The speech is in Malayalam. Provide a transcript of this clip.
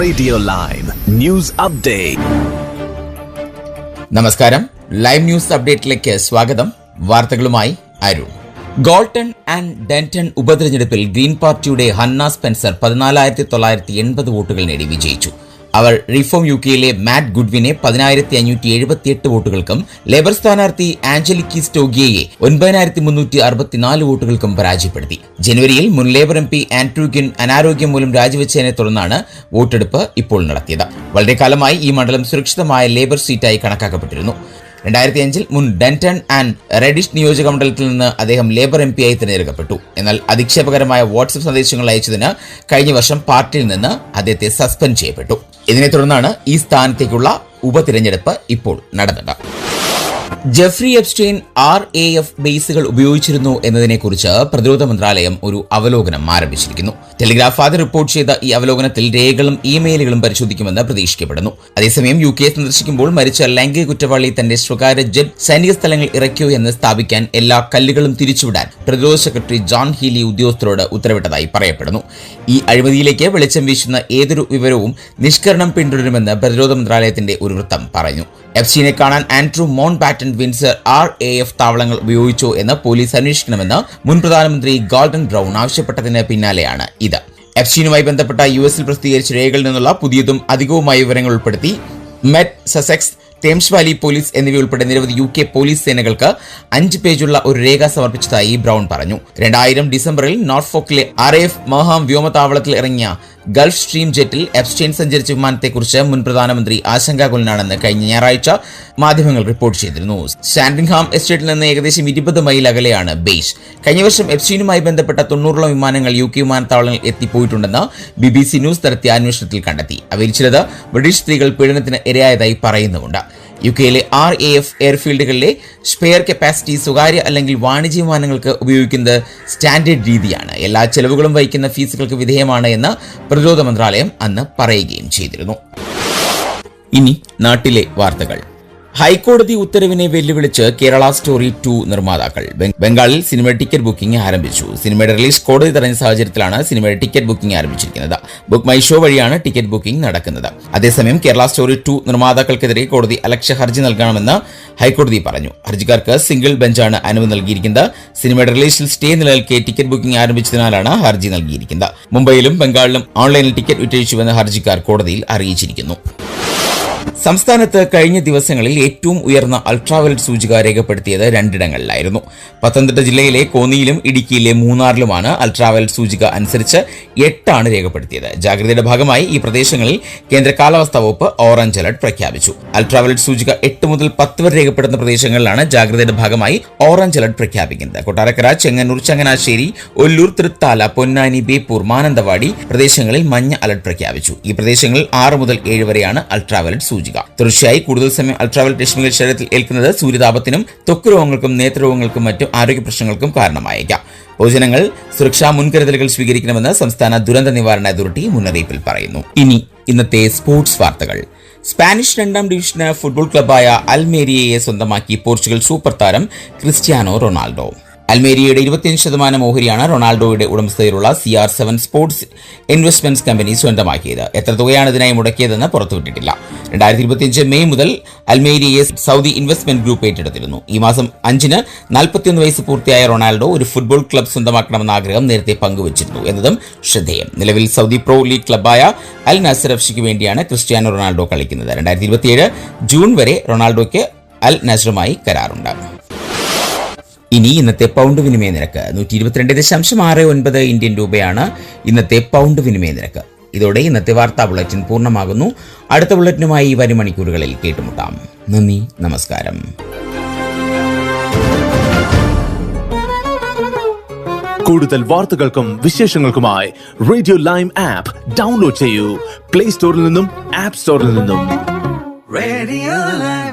Radio Lime News Update. നമസ്കാരം, ലൈവ് ന്യൂസ് അപ്ഡേറ്റിലേക്ക് സ്വാഗതം. വാർത്തകളുമായി അരുൺ. ഗോൾട്ടൺ ആൻഡ് ഡെന്റൺ ഉപതെരഞ്ഞെടുപ്പിൽ ഗ്രീൻ പാർട്ടിയുടെ ഹന്ന സ്പെൻസർ 14,980 വോട്ടുകൾ നേടി വിജയിച്ചു. അവർ റിഫോം യുകെയിലെ മാറ്റ് ഗുഡ്വിനെ 10,578 വോട്ടുകൾക്കും ലേബർ സ്ഥാനാർത്ഥി ആഞ്ചലിക്കി സ്റ്റോഗിയയെ 9,364 വോട്ടുകൾക്കും പരാജയപ്പെടുത്തി. ജനുവരിയിൽ മുൻ ലേബർ MP ആൻഡ്രൂ ഗിൻ അനാരോഗ്യം മൂലം രാജിവെച്ചതിനെ തുടർന്നാണ് വോട്ടെടുപ്പ് ഇപ്പോൾ നടത്തിയത്. വളരെ കാലമായി ഈ മണ്ഡലം സുരക്ഷിതമായ ലേബർ സീറ്റായി കണക്കാക്കപ്പെട്ടിരുന്നു. 2005 മുൻ ഡെന്റൺ ആൻഡ് റെഡിഷ് നിയോജക മണ്ഡലത്തിൽ നിന്ന് അദ്ദേഹം ലേബർ MP ആയി തിരഞ്ഞെടുക്കപ്പെട്ടു. എന്നാൽ അധിക്ഷേപകരമായ വാട്സ്ആപ്പ് സന്ദേശങ്ങൾ അയച്ചതിന് കഴിഞ്ഞ വർഷം പാർട്ടിയിൽ നിന്ന് അദ്ദേഹത്തെ സസ്പെൻഡ് ചെയ്യപ്പെട്ടു. ഇതിനെ തുടർന്നാണ് ഈ സ്ഥാനത്തേക്കുള്ള ഉപതിരഞ്ഞെടുപ്പ് ഇപ്പോൾ നടന്നത്. ജെഫ്രി എപ്സ്റ്റെയിൻ RAF ബേസുകൾ ഉപയോഗിച്ചിരുന്നു എന്നതിനെക്കുറിച്ച് പ്രതിരോധ മന്ത്രാലയം ഒരു അവലോകനം ആരംഭിച്ചിരിക്കുന്നു. ടെലിഗ്രാഫ് ആദ്യം റിപ്പോർട്ട് ചെയ്ത ഈ അവലോകനത്തിൽ രേഖകളും ഇമെയിലുകളും പരിശോധിക്കുമെന്ന് പ്രതീക്ഷിക്കപ്പെടുന്നു. അതേസമയം UK സന്ദർശിക്കുമ്പോൾ മരിച്ച ലൈംഗിക കുറ്റവാളി തന്റെ സ്വകാര്യ ജെറ്റ് സൈനിക സ്ഥലങ്ങൾ ഇറക്കിയോ എന്ന് സ്ഥാപിക്കാൻ എല്ലാ കല്ലുകളും തിരിച്ചുവിടാൻ പ്രതിരോധ സെക്രട്ടറി ജോൺ ഹീലി ഉദ്യോഗസ്ഥരോട് ഉത്തരവിട്ടതായി പറയപ്പെടുന്നു. ഈ അഴിമതിയിലേക്ക് വെളിച്ചം വീശുന്ന ഏതൊരു വിവരവും നിഷ്കരണം പിന്തുടരുമെന്ന് പ്രതിരോധ മന്ത്രാലയത്തിന്റെ ഒരു വൃത്തം പറഞ്ഞു. എപ്സ്റ്റീനെ കാണാൻ Andrew mount batten Windsor RAF താവളങ്ങൾ ഉപയോഗിച്ചോ എന്ന് പോലീസ് അന്വേഷിക്കണമെന്ന് മുൻ പ്രധാനമന്ത്രി ഗോർഡൻ ബ്രൗൺ ആവശ്യപ്പെട്ടതിന് പിന്നാലെയാണ് ഇത്. എപ്സ്റ്റീനുമായി ബന്ധപ്പെട്ട US പ്രസിദ്ധീകരിച്ച രേഖകളിൽ നിന്നുള്ള പുതിയതും അധികവുമായ വിവരങ്ങൾ ഉൾപ്പെടുത്തി met, Sussex, Thames Valley police എന്നിവയുൾപ്പെടെ നിരവധി UK പോലീസ് സേനകൾക്ക് 5 പേജുള്ള ഒരു രേഖ സമർപ്പിച്ചതായി ബ്രൗൺ പറഞ്ഞു. 2000 ഡിസംബറിൽ നോർഫോക്കിലെ RAF മഹാം വ്യോമതാവളത്തിൽ ഇറങ്ങിയ ഗൾഫ് സ്ട്രീം ജെറ്റിൽ എപ്സ്റ്റെയിൻ സഞ്ചരിച്ച വിമാനത്തെക്കുറിച്ച് മുൻ പ്രധാനമന്ത്രി ആശങ്കാകുലനാണെന്ന് കഴിഞ്ഞ ഞായറാഴ്ച മാധ്യമങ്ങൾ റിപ്പോർട്ട് ചെയ്തിരുന്നു. സാൻഡിംഗ്ഹാം എസ്റ്റേറ്റിൽ നിന്ന് ഏകദേശം 20 മൈൽ അകലെയാണ് ബേസ്. കഴിഞ്ഞ വർഷം എപ്സ്റ്റെയിനുമായി ബന്ധപ്പെട്ട 90ഓളം വിമാനങ്ങൾ UK വിമാനത്താവളങ്ങളിൽ എത്തിപ്പോയിട്ടുണ്ടെന്ന് BBC ന്യൂസ് നടത്തിയ അന്വേഷണത്തിൽ കണ്ടെത്തി. അവയിൽ ചിലത് ബ്രിട്ടീഷ് സ്ത്രീകൾ പീഡനത്തിന് ഇരയായതായി പറയുന്നുമുണ്ട്. യുകെയിലെ RAF എയർഫീൽഡുകളിലെ സ്പെയർ കപ്പാസിറ്റി സ്വകാര്യ അല്ലെങ്കിൽ വാണിജ്യ വിമാനങ്ങൾക്ക് ഉപയോഗിക്കുന്നത് സ്റ്റാൻഡേർഡ് രീതിയാണ്. എല്ലാ ചെലവുകളും വഹിക്കുന്ന ഫീസുകൾക്ക് വിധേയമാണ് എന്ന് പ്രതിരോധ മന്ത്രാലയം അന്ന് പറയുകയും ചെയ്തിരുന്നു. ഇനി നാട്ടിലെ വാർത്തകൾ. ഹൈക്കോടതി ഉത്തരവിനെ വെല്ലുവിളിച്ച് കേരള സ്റ്റോറി 2 നിർമ്മാതാക്കൾ ബംഗാളിൽ സിനിമയുടെ ടിക്കറ്റ് ബുക്കിംഗ് ആരംഭിച്ചു. സിനിമയുടെ റിലീസ് കോടതി തടഞ്ഞ സാഹചര്യത്തിലാണ് സിനിമയുടെ ടിക്കറ്റ് ബുക്കിംഗ് ആരംഭിച്ചിരിക്കുന്നത്. ബുക്ക് മൈ ഷോ വഴിയാണ് ടിക്കറ്റ് ബുക്കിംഗ് നടക്കുന്നത്. അതേസമയം കേരള സ്റ്റോറി 2 നിർമ്മാതാക്കൾക്കെതിരെ കോടതി അലക്ഷ്യ ഹർജി നൽകണമെന്ന് ഹൈക്കോടതി പറഞ്ഞു. ഹർജിക്കാർക്ക് സിംഗിൾ ബെഞ്ചാണ് അനുമതി നൽകിയിരിക്കുന്നത്. സിനിമയുടെ റിലീസിൽ സ്റ്റേ നിലനിൽക്കെ ടിക്കറ്റ് ബുക്കിംഗ് ആരംഭിച്ചതിനാലാണ് ഹർജി നൽകിയിരിക്കുന്നത്. മുംബൈയിലും ബംഗാളിലും ഓൺലൈനിൽ ടിക്കറ്റ് വിറ്റഴിച്ചുവെന്ന് ഹർജിക്കാർ കോടതിയിൽ അറിയിച്ചിരിക്കുന്നു. സംസ്ഥാനത്ത് കഴിഞ്ഞ ദിവസങ്ങളിൽ ഏറ്റവും ഉയർന്ന അൾട്രാവയലറ്റ് സൂചിക രേഖപ്പെടുത്തിയത് 2 ഇടങ്ങളിലായിരുന്നു. പത്തനംതിട്ട ജില്ലയിലെ കോന്നിയിലും ഇടുക്കിയിലെ മൂന്നാറിലുമാണ് അൾട്രാവയലറ്റ് സൂചിക അനുസരിച്ച് 8 രേഖപ്പെടുത്തിയത്. ജാഗ്രതയുടെ ഭാഗമായി ഈ പ്രദേശങ്ങളിൽ കേന്ദ്ര കാലാവസ്ഥാ വകുപ്പ് ഓറഞ്ച് അലർട്ട് പ്രഖ്യാപിച്ചു. അൾട്രാവയലറ്റ് സൂചിക 8 മുതൽ 10 വരെ രേഖപ്പെടുന്ന പ്രദേശങ്ങളിലാണ് ജാഗ്രതയുടെ ഭാഗമായി ഓറഞ്ച് അലർട്ട് പ്രഖ്യാപിക്കുന്നത്. കൊട്ടാരക്കര, ചെങ്ങന്നൂർ, ചങ്ങനാശ്ശേരി, ഒല്ലൂർ, തൃത്താല, പൊന്നാനി, ബേപ്പൂർ, മാനന്തവാടി പ്രദേശങ്ങളിൽ മഞ്ഞ അലർട്ട് പ്രഖ്യാപിച്ചു. ഈ പ്രദേശങ്ങളിൽ 6 മുതൽ 7 വരെയാണ് അൾട്രാവയലറ്റ് സൂചിക. തീർച്ചയായും കൂടുതൽ സമയം അൾട്രാവയലറ്റ് രശ്മികൾ ശരീരത്തിൽ ഏൽക്കുന്നത് സൂര്യതാപത്തിനും ത്വക്ക് രോഗങ്ങൾക്കും നേത്രരോഗങ്ങൾക്കും മറ്റും ആരോഗ്യ പ്രശ്നങ്ങൾക്കും കാരണമായേക്കാം. പൊതുജനങ്ങൾ സുരക്ഷാ മുൻകരുതലുകൾ സ്വീകരിക്കണമെന്ന് സംസ്ഥാന ദുരന്ത നിവാരണ അതോറിറ്റി മുന്നറിയിപ്പിൽ പറയുന്നു. ഇനി ഇന്നത്തെ സ്പോർട്സ് വാർത്തകൾ. സ്പാനിഷ് 2ാം ഡിവിഷന് ഫുട്ബോൾ ക്ലബായ അൽമേരിയയെ സ്വന്തമാക്കി പോർച്ചുഗൽ സൂപ്പർ താരം ക്രിസ്ത്യാനോ റൊണാൾഡോ. അൽമേരിയയുടെ 25% ഓഹരിയാണ് റൊണാൾഡോയുടെ ഉടമസ്ഥതയിലുള്ള CR7 സ്പോർട്സ് ഇൻവെസ്റ്റ്മെന്റ്സ് കമ്പനി സ്വന്തമാക്കിയത്. എത്ര തുകയാണ് ഇതിനായി മുടക്കിയതെന്ന് പുറത്തുവിട്ടിട്ടില്ല. 2025 മെയ് മുതൽ അൽമേരിയയെ സൗദി ഇൻവെസ്റ്റ്മെന്റ് ഗ്രൂപ്പ് ഏറ്റെടുത്തിരുന്നു. ഈ മാസം 5-ന് 41 വയസ്സ് പൂർത്തിയായ റൊണാൾഡോ ഒരു ഫുട്ബോൾ ക്ലബ് സ്വന്തമാക്കണമെന്ന ആഗ്രഹം നേരത്തെ പങ്കുവച്ചിരുന്നു എന്നതും ശ്രദ്ധേയം. നിലവിൽ സൗദി പ്രോ ലീഗ് ക്ലബായ അൽ നസർ എഫ്സിക്ക് വേണ്ടിയാണ് ക്രിസ്ത്യാനോ റൊണാൾഡോ കളിക്കുന്നത്. 2027 ജൂൺ വരെ റൊണാൾഡോയ്ക്ക് അൽ നസറുമായി കരാറുണ്ട്. ഇനി ഇന്നത്തെ പൗണ്ട് വിനിമയ നിരക്ക് 122.69 ഇന്ത്യൻ രൂപയാണ് ഇന്നത്തെ പൗണ്ട് വിനിമയ നിരക്ക്. ഇതോടെ ഇന്നത്തെ വാർത്താ ബുള്ളറ്റിൻ പൂർണ്ണമാകുന്നു. അടുത്ത ബുള്ളറ്റിനുമായി വരും മണിക്കൂറുകളിൽ കേട്ടുമുട്ടാം. നന്ദി, നമസ്കാരം. കൂടുതൽ വാർത്തകൾക്കും വിശേഷങ്ങൾക്കുമായി റേഡിയോ ലൈം ആപ്പ് ഡൗൺലോഡ് ചെയ്യൂ. പ്ലേ സ്റ്റോറിൽ നിന്നും ആപ്പ് സ്റ്റോറിൽ നിന്നും. Radio lime.